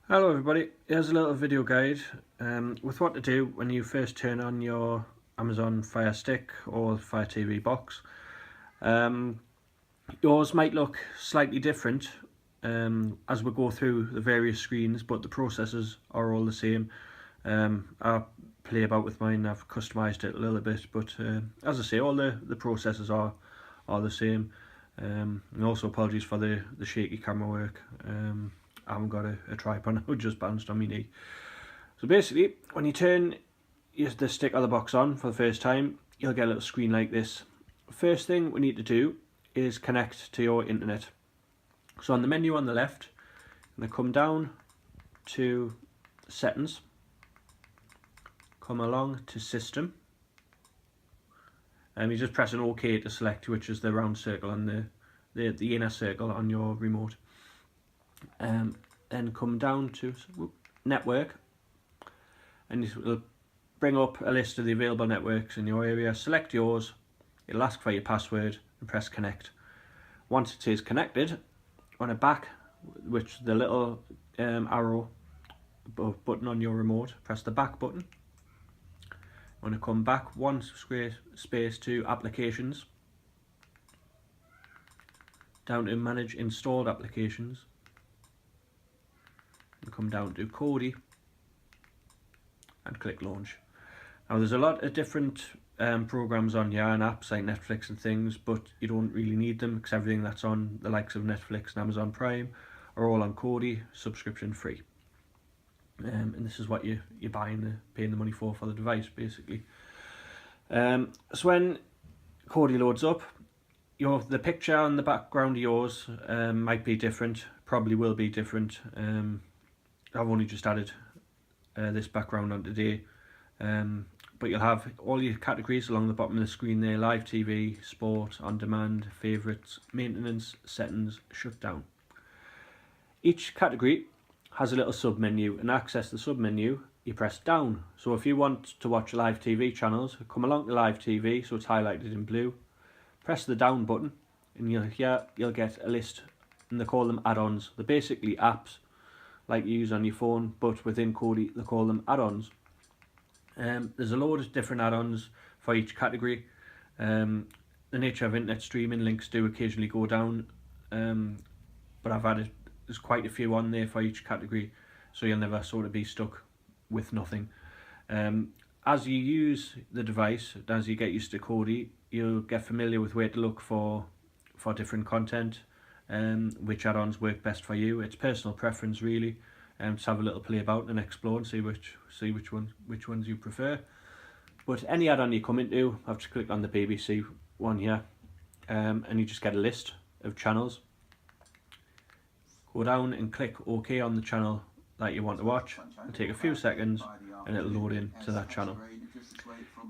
Hello everybody, here's a little video guide with what to do when you first turn on your Amazon Fire Stick or Fire TV box. Yours might look slightly different as we go through the various screens, but the processes are all the same. I'll play about with mine, I've customized it a little bit, but as I say, all the processes are the same. And also apologies for the shaky camera work. I haven't got a tripod now, just bounced on my knee. So basically, when you turn the stick or the box on for the first time, you'll get a little screen like this. First thing we need to do is connect to your internet. So on the menu on the left, I'm going to come down to Settings, come along to System, and you just press an OK to select which is the round circle on the inner circle on your remote. Then come down to Network, and it will bring up a list of the available networks in your area. Select yours, it'll ask for your password and press connect. Once it says connected, on the back, which the little arrow button on your remote, press the back button. Want to come back one space to applications, down to manage installed applications, and come down to Kodi and click launch. Now there's a lot of different programs on here and apps like Netflix and things, but you don't really need them because everything that's on the likes of Netflix and Amazon Prime are all on Kodi, subscription free. And this is what you're paying the money for the device basically. So when Kodi loads up, the picture on the background of yours might be different, probably will be different. I've only just added this background on today, but you'll have all your categories along the bottom of the screen there: live TV, sport, on demand, favourites, maintenance, settings, shutdown. Each category has a little sub menu, and to access the sub menu you press down. So if you want to watch live TV channels, come along to live TV, so it's highlighted in blue, press the down button, and you'll get a list, and they call them add-ons. They're basically apps like you use on your phone, but within Kodi they call them add-ons. There's a load of different add-ons for each category. The nature of internet streaming, links do occasionally go down, but there's quite a few on there for each category, so you'll never sort of be stuck with nothing. As you use the device, as you get used to Kodi, you'll get familiar with where to look for different content, which add-ons work best for you. It's personal preference really. Just have a little play about and explore and see which ones you prefer. But any add-on you come into, I've just clicked on the BBC one here, and you just get a list of channels. Go down and click OK on the channel that you want to watch. It'll take a few seconds and it'll load into that channel.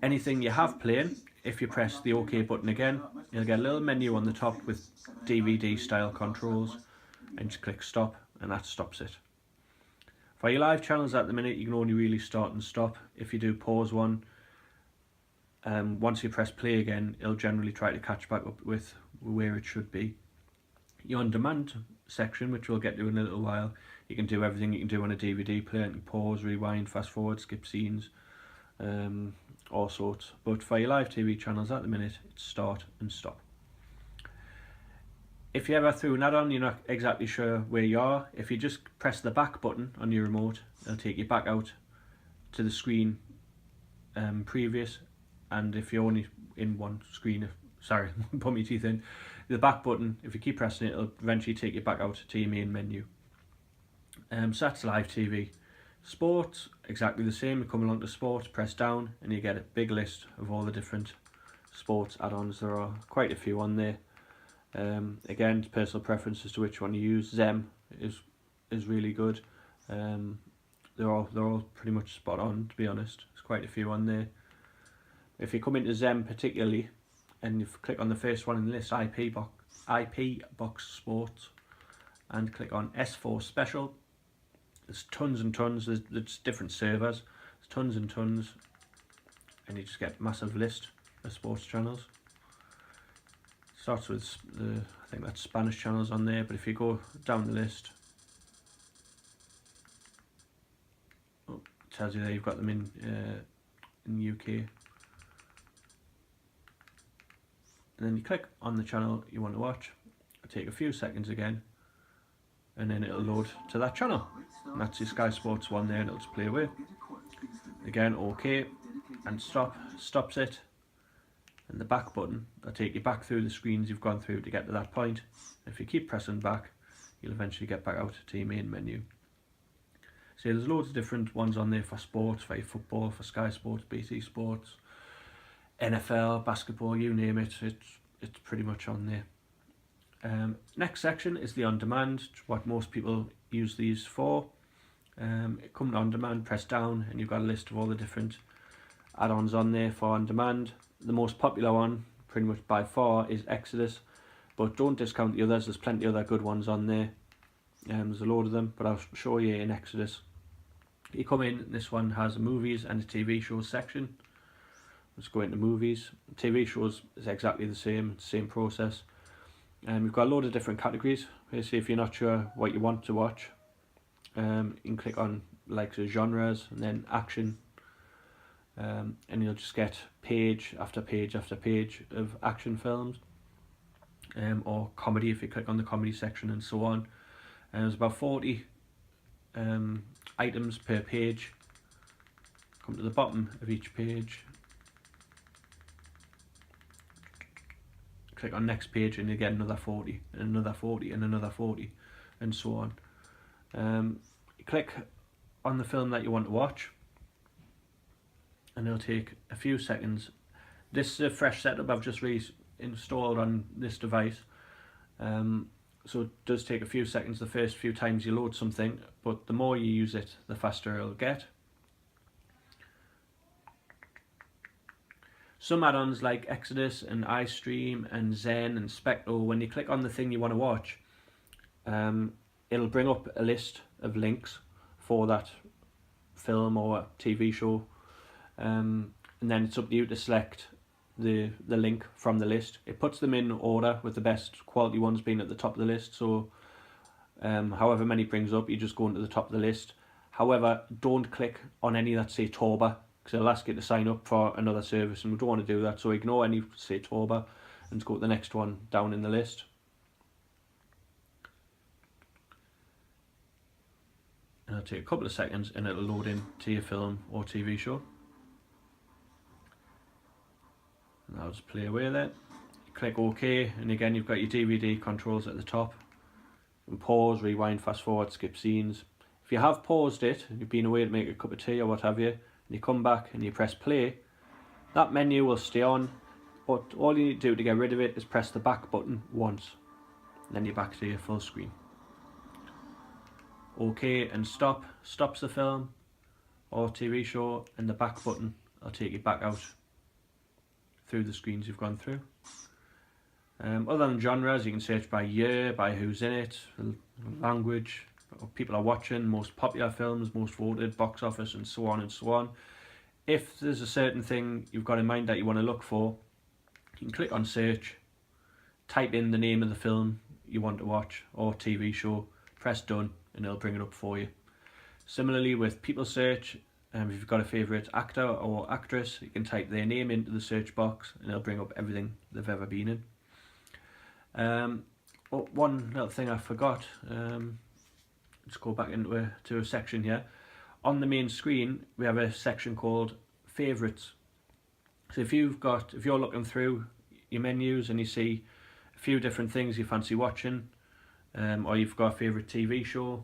Anything you have playing, if you press the OK button again, you'll get a little menu on the top with DVD style controls, and just click stop and that stops it. For your live channels at the minute, you can only really start and stop. If you do pause one, once you press play again, it'll generally try to catch back up with where it should be. Your on demand section, which we'll get to in a little while, you can do everything you can do on a DVD player. You can pause, rewind, fast forward, skip scenes, all sorts. But for your live TV channels at the minute, it's start and stop. If you ever through an add-on you're not exactly sure where you are, if you just press the back button on your remote, it'll take you back out to the screen previous. And if you're only in one screen, sorry, put my teeth in, the back button, if you keep pressing it, it'll eventually take you back out to your main menu. So that's live TV. Sport, exactly the same. You come along to sport, press down, and you get a big list of all the different sports add-ons. There are quite a few on there. Again, it's personal preference as to which one you use. Zem is really good. They're all pretty much spot on, to be honest. There's quite a few on there. If you come into Zem particularly, and you click on the first one in the list, IP Box Sports, and click on S4 Special, there's tons and tons. There's different servers. There's tons and tons, and you just get a massive list of sports channels. Starts with I think that's Spanish channels on there, but if you go down the list, tells you there you've got them in the UK. And then you click on the channel you want to watch. It'll take a few seconds again, and then it'll load to that channel. And that's your Sky Sports one there, and it'll just play away. Again, OK, and stops it. And the back button will take you back through the screens you've gone through to get to that point. If you keep pressing back, you'll eventually get back out to your main menu. So there's loads of different ones on there for sports, for football, for Sky Sports, BT Sports, NFL, basketball, you name it, it's pretty much on there. Next section is the on-demand, what most people use these for. Come to on-demand, press down, and you've got a list of all the different add-ons on there for on-demand. The most popular one, pretty much by far, is Exodus, but don't discount the others. There's plenty of other good ones on there. There's a load of them, but I'll show you in Exodus. You come in, this one has a movies and a TV shows section. Let's go into movies. TV shows is exactly the same process. We've got a load of different categories. Basically, if you're not sure what you want to watch, you can click on like the genres and then action, and you'll just get page after page after page of action films, or comedy if you click on the comedy section, and so on. And there's about 40 items per page. Come to the bottom of each page, click on next page, and you get another 40 and another 40 and another 40, and so on. You click on the film that you want to watch, and it'll take a few seconds. This is a fresh setup I've just reinstalled on this device, so it does take a few seconds the first few times you load something, but the more you use it, the faster it'll get. Some add-ons like Exodus and iStream and Zen and Spectral, when you click on the thing you want to watch, it'll bring up a list of links for that film or TV show, and then it's up to you to select the link from the list. It puts them in order with the best quality ones being at the top of the list, so however many it brings up, you just go into the top of the list. However, don't click on any that say Torba, because it'll ask you to sign up for another service, and we don't want to do that, so ignore any say Torba and go to the next one down in the list. And it'll take a couple of seconds and it'll load in to your film or TV show. And I'll just play away there. You click OK, and again you've got your DVD controls at the top. You can pause, rewind, fast forward, skip scenes. If you have paused it, and you've been away to make a cup of tea or what have you, and you come back and you press play, that menu will stay on, but all you need to do to get rid of it is press the back button once, and then you're back to your full screen. OK and stops the film or TV show, and the back button will take you back out through the screens you've gone through. Other than genres, you can search by year, by who's in it, language, what people are watching, most popular films, most voted, box office, and so on and so on. If there's a certain thing you've got in mind that you want to look for, you can click on search, type in the name of the film you want to watch or TV show, press done, and it'll bring it up for you. Similarly with people search, if you've got a favourite actor or actress, you can type their name into the search box and it'll bring up everything they've ever been in. One little thing I forgot, let's go back into a section here. On the main screen we have a section called favourites. So if you're looking through your menus and you see a few different things you fancy watching, or you've got a favourite TV show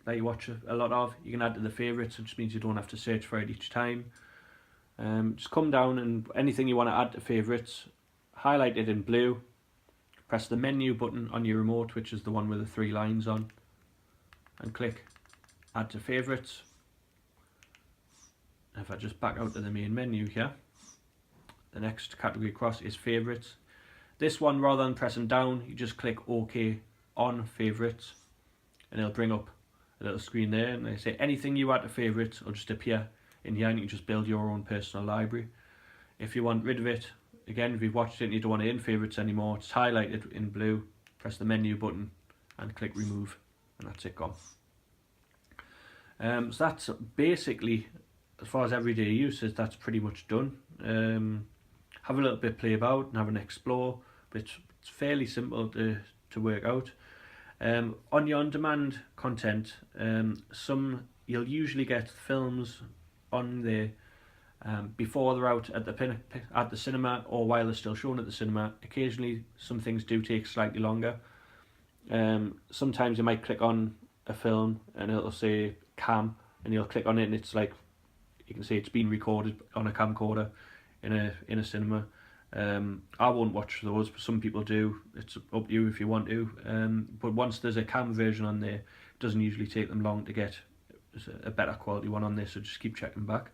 that you watch a lot of, you can add to the favourites, which means you don't have to search for it each time. Just come down, and anything you want to add to favourites, highlight it in blue, press the menu button on your remote, which is the one with the 3 lines on, and click add to favourites. If I just back out to the main menu here, the next category across is favourites. This one, rather than pressing down, you just click OK on favourites, and it'll bring up a little screen there, and they say anything you add to favourites will just appear in here, and you can just build your own personal library. If you want rid of it, again, if you've watched it and you don't want it in favourites anymore, it's highlighted in blue, press the menu button and click remove, and that's it gone. So that's basically, as far as everyday use is, that's pretty much done. Have a little bit play about and have an explore, but it's fairly simple to work out. On your on-demand content, you'll usually get films on there before they're out at the cinema, or while they're still shown at the cinema. Occasionally some things do take slightly longer. Sometimes you might click on a film and it'll say cam, and you'll click on it and it's like, you can see it's been recorded on a camcorder in a cinema. I won't watch those, but some people do. It's up to you if you want to. But once there's a cam version on there, it doesn't usually take them long to get a better quality one on there, so just keep checking back.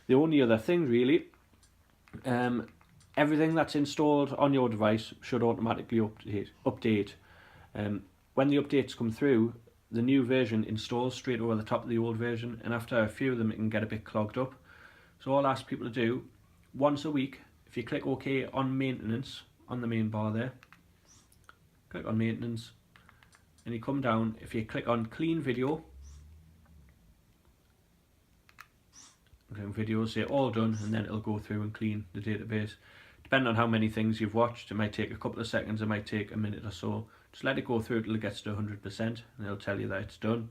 The only other thing really, everything that's installed on your device should automatically update. When the updates come through, the new version installs straight over the top of the old version, and after a few of them it can get a bit clogged up. So all I ask people to do, once a week, if you click OK on maintenance on the main bar there, click on maintenance, and you come down, if you click on clean video, videos, say all done, and then it'll go through and clean the database. Depending on how many things you've watched, it might take a couple of seconds, it might take a minute or so. Just let it go through till it gets to 100%, and it'll tell you that it's done.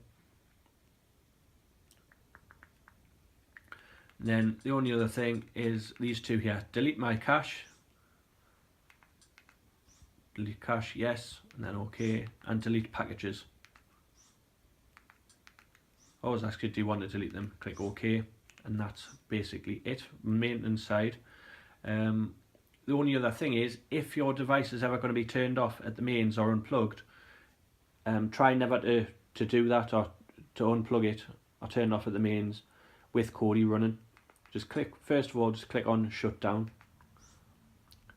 And then the only other thing is these two here. Delete my cache. Delete cache, yes, and then OK, and delete packages. Always ask you, do you want to delete them? Click OK, and that's basically it. Maintenance side. The only other thing is, if your device is ever going to be turned off at the mains or unplugged, try never to do that, or to unplug it or turn it off at the mains with Kodi running. First of all, just click on shutdown.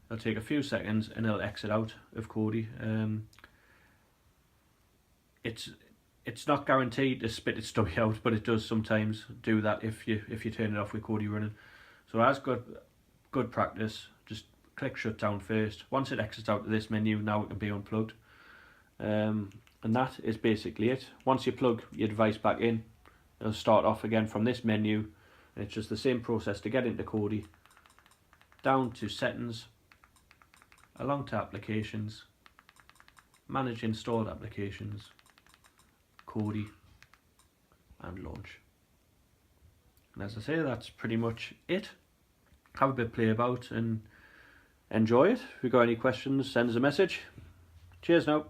It'll take a few seconds and it'll exit out of Kodi. It's not guaranteed to spit its stuff out, but it does sometimes do that if you turn it off with Kodi running. So as good practice, just click shutdown first. Once it exits out of this menu, now it can be unplugged. And that is basically it. Once you plug your device back in, it'll start off again from this menu, and it's just the same process to get into Kodi. Down to settings, along to applications, manage installed applications, Kodi, and launch. And as I say, that's pretty much it. Have a bit of play about and enjoy it. If you've got any questions, send us a message. Cheers now.